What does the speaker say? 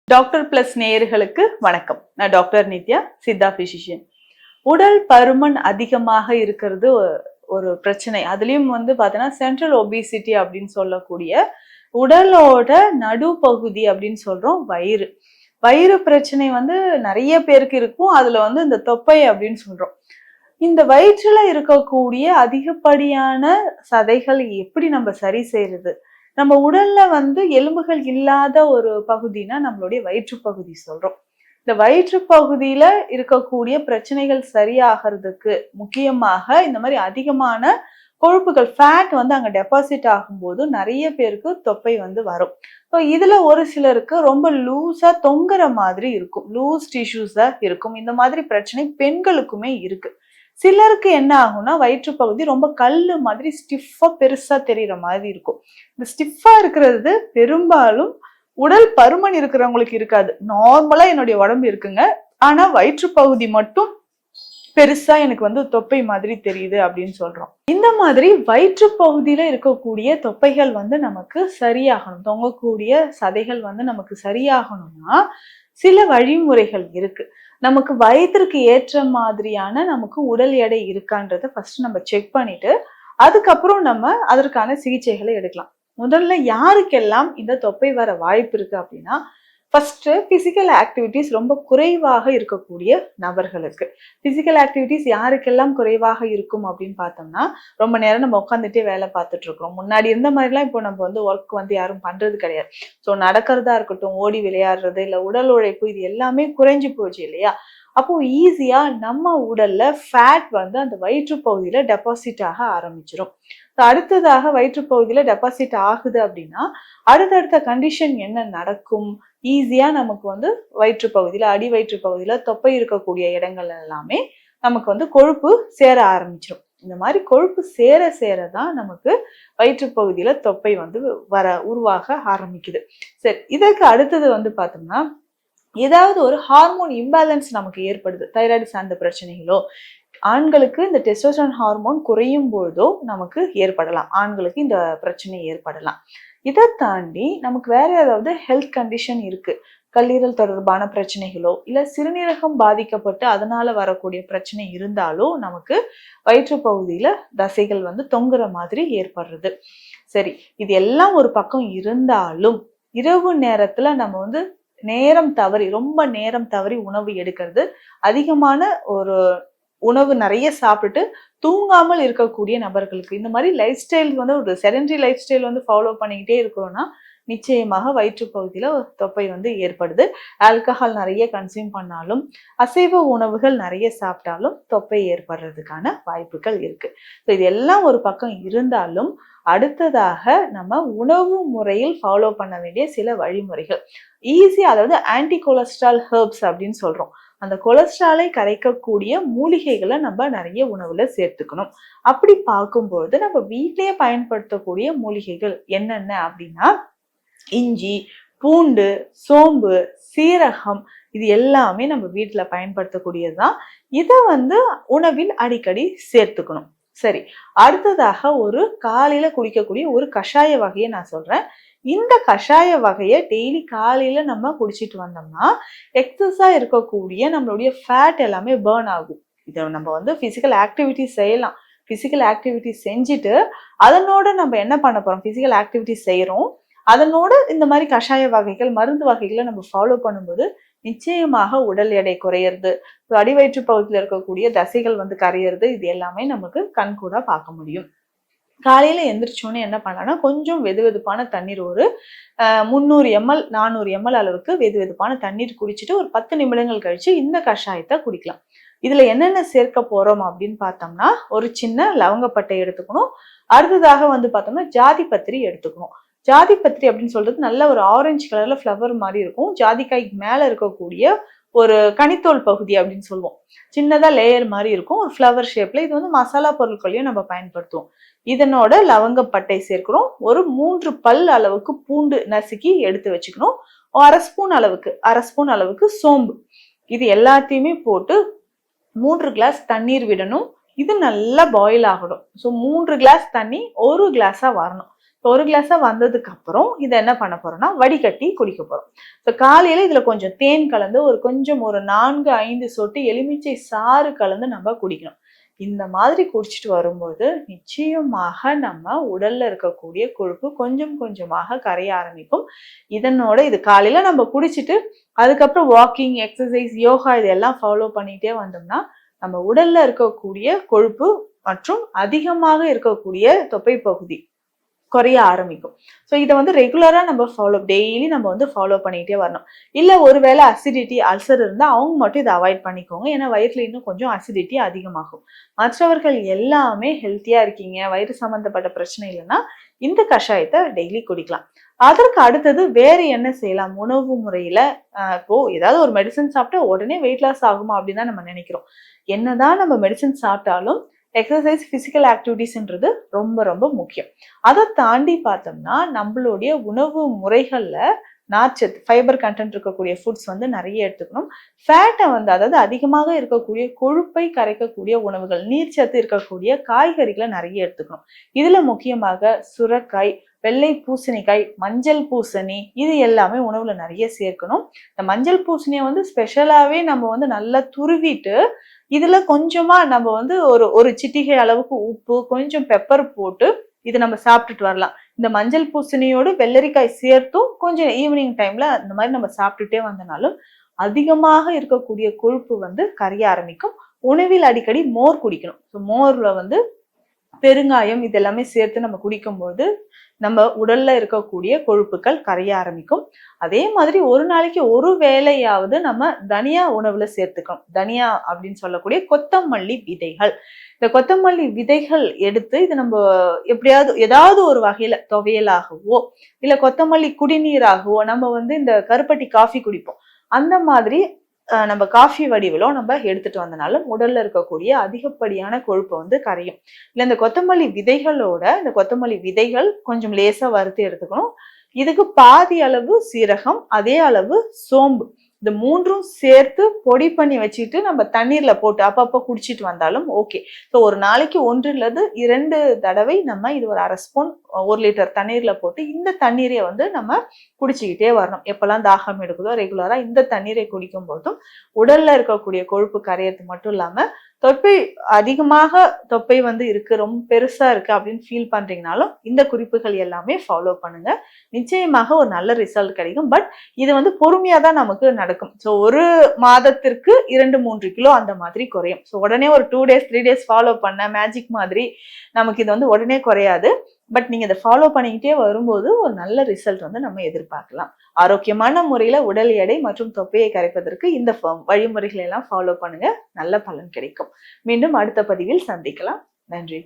Doctor plus நேயர்களுக்கு வணக்கம். நான் டாக்டர் நித்யா, சித்தா பிசிஷியன். உடல் பருமன் அதிகமாக இருக்கிறது ஒரு பிரச்சனை. அதுலயும் பாத்தீங்கன்னா சென்ட்ரல் ஒபிசிட்டி அப்படின்னு சொல்லக்கூடிய உடலோட நடுப்பகுதி அப்படின்னு சொல்றோம் வயிறு. வயிறு பிரச்சனை நிறைய பேருக்கு இருக்கும். அதுல இந்த தொப்பை அப்படின்னு சொல்றோம். இந்த வயிற்றுல இருக்கக்கூடிய அதிகப்படியான சதைகள் எப்படி நம்ம சரி செய்யறது? நம்ம உடல்ல எலும்புகள் இல்லாத ஒரு பகுதினா நம்மளுடைய வயிற்று பகுதி சொல்றோம். இந்த வயிற்று பகுதியில இருக்கக்கூடிய பிரச்சனைகள் சரியாகிறதுக்கு முக்கியமாக இந்த மாதிரி அதிகமான கொழுப்புகள் ஃபேட் அங்க டெபாசிட் ஆகும்போது நிறைய பேருக்கு தொப்பை வரும். ஸோ இதுல ஒரு சிலருக்கு ரொம்ப லூஸா தொங்குற மாதிரி இருக்கும், லூஸ் டிஷ்யூஸா இருக்கும். இந்த மாதிரி பிரச்சனை பெண்களுக்குமே இருக்கு. சிலருக்கு என்ன ஆகும்னா வயிற்று பகுதி ரொம்ப கல்லு மாதிரி ஸ்டிஃபா பெருசா தெரியுற மாதிரி இருக்கும். இந்த ஸ்டிஃபா இருக்கிறது பெரும்பாலும் உடல் பருமன் இருக்கிறவங்களுக்கு இருக்காது. நார்மலா என்னுடைய உடம்பு இருக்குங்க, ஆனா வயிற்று பகுதி மட்டும் பெருசா எனக்கு தொப்பை மாதிரி தெரியுது அப்படின்னு சொல்றோம். இந்த மாதிரி வயிற்று பகுதியில இருக்கக்கூடிய தொப்பைகள் நமக்கு சரியாகணும், தொங்கக்கூடிய சதைகள் நமக்கு சரியாகணும்னா சில வழிமுறைகள் இருக்கு. நமக்கு வயதிற்கு ஏற்ற மாதிரியான நமக்கு உடல் எடை இருக்கான்றத ஃபர்ஸ்ட் நம்ம செக் பண்ணிட்டு அதுக்கப்புறம் நம்ம அதற்கான சிகிச்சைகளை எடுக்கலாம். முதல்ல யாருக்கெல்லாம் இந்த தொப்பை வர வாய்ப்பு இருக்கு அப்படின்னா, ஃபர்ஸ்ட் பிசிக்கல் ஆக்டிவிட்டிஸ் ரொம்ப குறைவாக இருக்கக்கூடிய நபர்களுக்கு. பிசிக்கல் ஆக்டிவிட்டிஸ் யாருக்கெல்லாம் குறைவாக இருக்கும் அப்படின்னு பார்த்தோம்னா, ரொம்ப நேரம் நம்ம உட்காந்துட்டே வேலை பார்த்துட்டு இருக்கோம். முன்னாடி இருந்த மாதிரிலாம் இப்போ நம்ம ஒர்க் யாரும் பண்றது கிடையாது. ஸோ நடக்கிறதா இருக்கட்டும், ஓடி விளையாடுறது, இல்லை உடல் உழைப்பு, இது எல்லாமே குறைஞ்சு போச்சு இல்லையா? அப்போ ஈஸியா நம்ம உடல்ல ஃபேட் அந்த வயிற்று பகுதியில டெபாசிட் ஆக ஆரம்பிச்சிடும். அடுத்ததாக வயிற்று பகுதியில டெபாசிட் ஆகுது அப்படின்னா அடுத்தடுத்த கண்டிஷன் என்ன நடக்கும்? ஈஸியா நமக்கு வயிற்று பகுதியில, அடி வயிற்று பகுதியில தொப்பை இருக்கக்கூடிய இடங்கள் எல்லாமே நமக்கு கொழுப்பு சேர ஆரம்பிச்சிடும். இந்த மாதிரி கொழுப்பு சேர சேரதான் நமக்கு வயிற்று பகுதியில தொப்பை உருவாக ஆரம்பிக்குது. சரி, இதற்கு அடுத்தது பார்த்தோம்னா ஏதாவது ஒரு ஹார்மோன் இம்பேலன்ஸ் நமக்கு ஏற்படுது. தைராய்டு சார்ந்த பிரச்சனைகளோ, ஆண்களுக்கு இந்த டெஸ்டோஸ்டெரான் ஹார்மோன் குறையும் பொழுதோ நமக்கு ஏற்படலாம். ஆண்களுக்கு இந்த பிரச்சனை ஏற்படலாம். இதை தாண்டி நமக்கு வேற ஏதாவது ஹெல்த் கண்டிஷன் இருக்கு, கல்லீரல் தொடர்பான பிரச்சனைகளோ இல்ல சிறுநீரகம் பாதிக்கப்பட்டு அதனால வரக்கூடிய பிரச்சனை இருந்தாலோ நமக்கு வயிற்று பகுதியில தசைகள் தொங்குற மாதிரி ஏற்படுறது. சரி, இது எல்லாம் ஒரு பக்கம் இருந்தாலும் இரவு நேரத்துல நம்ம நேரம் தவறி, ரொம்ப நேரம் தவறி உணவு எடுக்கிறது, அதிகமான ஒரு உணவு நிறைய சாப்பிட்டு தூங்காமல் இருக்கக்கூடிய நபர்களுக்கு, இந்த மாதிரி லைஃப் ஸ்டைல் ஒரு செடென்டரி லைஃப் ஸ்டைல் ஃபாலோ பண்ணிக்கிட்டே இருக்கிறோம்னா நிச்சயமாக வயிற்று பகுதியில தொப்பை ஏற்படுது. ஆல்கஹால் நிறைய கன்சியூம் பண்ணாலும், அசைவ உணவுகள் நிறைய சாப்பிட்டாலும் தொப்பை ஏற்படுறதுக்கான வாய்ப்புகள் இருக்கு. ஸோ இது எல்லாம் ஒரு பக்கம் இருந்தாலும் அடுத்ததாக நம்ம உணவு முறையில் ஃபாலோ பண்ண வேண்டிய சில வழிமுறைகள் ஈஸியா, அதாவது ஆன்டி கொலஸ்ட்ரால் ஹெர்ப்ஸ் அப்படின்னு சொல்றோம். அந்த கொலஸ்ட்ராலை கரைக்கக்கூடிய மூலிகைகளை நம்ம நிறைய உணவுல சேர்த்துக்கணும். அப்படி பார்க்கும்போது நம்ம வீட்டிலேயே பயன்படுத்தக்கூடிய மூலிகைகள் என்னென்ன அப்படின்னா, இஞ்சி, பூண்டு, சோம்பு, சீரகம், இது எல்லாமே நம்ம வீட்டுல பயன்படுத்தக்கூடியதுதான். இதை உணவில் அடிக்கடி சேர்த்துக்கணும். சரி, அடுத்ததாக ஒரு காலையில குடிக்கக்கூடிய ஒரு கஷாய வகையை நான் சொல்றேன். இந்த கஷாய வகையை டெய்லி காலையில நம்ம குடிச்சிட்டு வந்தோம்னா எக்ஸஸா இருக்கக்கூடிய நம்மளுடைய ஃபேட் எல்லாமே பேர்ன் ஆகும். இதை நம்ம பிசிக்கல் ஆக்டிவிட்டி செய்யலாம். பிசிக்கல் ஆக்டிவிட்டி செஞ்சுட்டு அதனோட நம்ம என்ன பண்ண போறோம்? பிசிக்கல் ஆக்டிவிட்டி செய்யறோம், அதனோட இந்த மாதிரி கஷாய வகைகள், மருந்து வகைகளை நம்ம ஃபாலோ பண்ணும்போது நிச்சயமாக உடல் எடை குறையிறது, அடிவயிற்று பகுதியில் இருக்கக்கூடிய தசைகள் கரையிறது, இது எல்லாமே நமக்கு கண்கூட பார்க்க முடியும். காலையில எந்திரிச்சோன்னு என்ன பண்ணலாம்னா, கொஞ்சம் வெது வெதுப்பான தண்ணீர், ஒரு 300 ml 400 ml அளவுக்கு வெது வெதுப்பான தண்ணீர் குடிச்சிட்டு ஒரு 10 நிமிடங்கள் கழிச்சு இந்த கஷாயத்தை குடிக்கலாம். இதுல என்னென்ன சேர்க்க போறோம் அப்படின்னு பார்த்தோம்னா, ஒரு சின்ன லவங்கப்பட்டை எடுத்துக்கணும். அடுத்ததாக பார்த்தோம்னா ஜாதிபத்திரி எடுத்துக்கணும். ஜாதிபத்திரி அப்படின்னு சொல்றது நல்ல ஒரு ஆரஞ்சு கலர்ல ஃப்ளவர் மாதிரி இருக்கும். ஜாதிக்காய்க்கு மேல இருக்கக்கூடிய ஒரு கனித்தோல் பகுதி அப்படின்னு சொல்லுவோம். சின்னதா லேயர் மாதிரி இருக்கும், ஒரு ஃப்ளவர் ஷேப்ல. இது மசாலா பொருட்களையும் நம்ம பயன்படுத்துவோம். இதனோட லவங்கப்பட்டை சேர்க்கிறோம். ஒரு 3 பல் அளவுக்கு பூண்டு நசுக்கி எடுத்து வச்சுக்கணும். அரை ஸ்பூன் அளவுக்கு சோம்பு, இது எல்லாத்தையுமே போட்டு 3 கிளாஸ் தண்ணீர் விடணும். இது நல்லா பாயில் ஆகணும். ஸோ 3 கிளாஸ் தண்ணி 1 கிளாஸா வரணும். ஒரு கிளாஸா வந்ததுக்கு அப்புறம் இதை என்ன பண்ண போறோம்னா வடிகட்டி குடிக்க போறோம். ஸோ காலையில இதுல கொஞ்சம் தேன் கலந்து ஒரு 4-5 சொட்டு எலுமிச்சை சாறு கலந்து நம்ம குடிக்கணும். இந்த மாதிரி குடிச்சிட்டு வரும்போது நிச்சயமாக நம்ம உடல்ல இருக்கக்கூடிய கொழுப்பு கொஞ்சம் கொஞ்சமாக கரைய ஆரம்பிக்கும். இதனோட இது காலையில நம்ம குடிச்சிட்டு அதுக்கப்புறம் வாக்கிங், எக்ஸசைஸ், யோகா இதெல்லாம் ஃபாலோ பண்ணிட்டே வந்தோம்னா நம்ம உடல்ல இருக்கக்கூடிய கொழுப்பு மற்றும் அதிகமாக இருக்கக்கூடிய தொப்பை பகுதி குறைய ஆரம்பிக்கும். ஸோ இதை வந்து ரெகுலரா நம்ம டெய்லி நம்ம ஃபாலோ பண்ணிட்டே வரணும். இல்ல ஒருவேளை அசிடிட்டி, அல்சர் இருந்தா அவங்க மட்டும் இதை அவாய்ட் பண்ணிக்கோங்க. ஏன்னா வயிற்றுல இன்னும் கொஞ்சம் அசிடிட்டி அதிகமாகும். மற்றவர்கள் எல்லாமே ஹெல்த்தியா இருக்கீங்க, வயிறு சம்பந்தப்பட்ட பிரச்சனை இல்லைன்னா இந்த கஷாயத்தை டெய்லி குடிக்கலாம். அதற்கு அடுத்தது வேற என்ன செய்யலாம்? உணவு முறையில இப்போ ஏதாவது ஒரு மெடிசன் சாப்பிட்டா உடனே வெயிட் லாஸ் ஆகுமா அப்படின்னு தான் நம்ம நினைக்கிறோம். என்னதான் நம்ம மெடிசன் சாப்பிட்டாலும் எக்ஸசைஸ், பிசிக்கல் ஆக்டிவிட்டிஸ்ன்றது ரொம்ப ரொம்ப முக்கியம். அதை தாண்டி பார்த்தோம்னா நம்மளுடைய உணவு முறைகள்ல நார்ச்சத்து, ஃபைபர் கண்டென்ட் இருக்கக்கூடிய ஃபுட்ஸ் நிறைய எடுத்துக்கணும். ஃபேட்டை அதாவது அதிகமாக இருக்கக்கூடிய கொழுப்பை கரைக்கக்கூடிய உணவுகள், நீர்ச்சத்து இருக்கக்கூடிய காய்கறிகளை நிறைய எடுத்துக்கணும். இதுல முக்கியமாக சுரைக்காய், வெள்ளை பூசணிக்காய், மஞ்சள் பூசணி இது எல்லாமே உணவுல நிறைய சேர்க்கணும். இந்த மஞ்சள் பூசணியை ஸ்பெஷலாவே நம்ம நல்லா துருவிட்டு இதுல கொஞ்சமா நம்ம ஒரு சிட்டிகை அளவுக்கு உப்பு, கொஞ்சம் பெப்பர் போட்டு இதை நம்ம சாப்பிட்டுட்டு வரலாம். இந்த மஞ்சள் பூசணியோடு வெள்ளரிக்காய் சேர்த்தும் கொஞ்சம் ஈவினிங் டைம்ல இந்த மாதிரி நம்ம சாப்பிட்டுட்டே வந்தனாலும் அதிகமாக இருக்கக்கூடிய கொழுப்பு கரைய ஆரம்பிக்கும். உணவில் அடிக்கடி மோர் குடிக்கணும். மோர்ல பெருங்காயம் இதெல்லாமே சேர்த்து நம்ம குடிக்கும்போது நம்ம உடல்ல இருக்கக்கூடிய கொழுப்புகள் கரைய ஆரம்பிக்கும். அதே மாதிரி ஒரு நாளைக்கு ஒரு வேளையாவது நம்ம தனியா உணவுல சேர்த்துக்கணும். தனியா அப்படின்னு சொல்லக்கூடிய கொத்தமல்லி விதைகள். இந்த கொத்தமல்லி விதைகள் எடுத்து இது நம்ம எப்படியாவது ஏதாவது ஒரு வகையில துவையலாகவோ இல்ல கொத்தமல்லி குடிநீராகவோ நம்ம இந்த கருப்பட்டி காஃபி குடிப்போம், அந்த மாதிரி நம்ம காஃபி வடிவிலோ நம்ம எடுத்துட்டு வந்தனாலும் உடல்ல இருக்கக்கூடிய அதிகப்படியான கொழுப்பு கரையும். இல்ல இந்த கொத்தமல்லி விதைகளோட இந்த கொத்தமல்லி விதைகள் கொஞ்சம் லேசா வறுத்து எடுத்துக்கணும். இதுக்கு பாதி அளவு சீரகம், அதே அளவு சோம்பு, இந்த மூன்றும் சேர்த்து பொடி பண்ணி வச்சுட்டு நம்ம தண்ணீர்ல போட்டு அப்பப்போ குடிச்சிட்டு வந்தாலும் ஓகே. ஸோ ஒரு நாளைக்கு 1-2 தடவை நம்ம இது ஒரு 1/2 ஸ்பூன் 1 லிட்டர் தண்ணீர்ல போட்டு இந்த தண்ணீரை நம்ம குடிச்சுக்கிட்டே வரணும். எப்பெல்லாம் தாகம் எடுக்குதோ ரெகுலரா இந்த தண்ணீரை குடிக்கும் போதும் உடல்ல இருக்கக்கூடிய கொழுப்பு கரையிறது மட்டும் இல்லாம அதிகமாக தொப்பை இருக்கு, ரொம்ப பெருசா இருக்கு அப்படின்னு ஃபீல் பண்றீங்கனாலும் இந்த குறிப்புகள் எல்லாமே ஃபாலோ பண்ணுங்க. நிச்சயமாக ஒரு நல்ல ரிசல்ட் கிடைக்கும். பட் இது பொறுமையா தான் நமக்கு நடக்கும். ஸோ ஒரு மாதத்திற்கு 2-3 கிலோ அந்த மாதிரி குறையும். ஸோ உடனே ஒரு 2 days 3 days ஃபாலோ பண்ண மேஜிக் மாதிரி நமக்கு இது உடனே குறையாது. பட் நீங்க இதை ஃபாலோ பண்ணிக்கிட்டே வரும்போது ஒரு நல்ல ரிசல்ட் நம்ம எதிர்பார்க்கலாம். ஆரோக்கியமான முறையில உடல் எடை மற்றும் தொப்பையை கரைப்பதற்கு இந்த வழிமுறைகளை எல்லாம் ஃபாலோ பண்ணுங்க. நல்ல பலன் கிடைக்கும். மீண்டும் அடுத்த பதிவில் சந்திக்கலாம். நன்றி.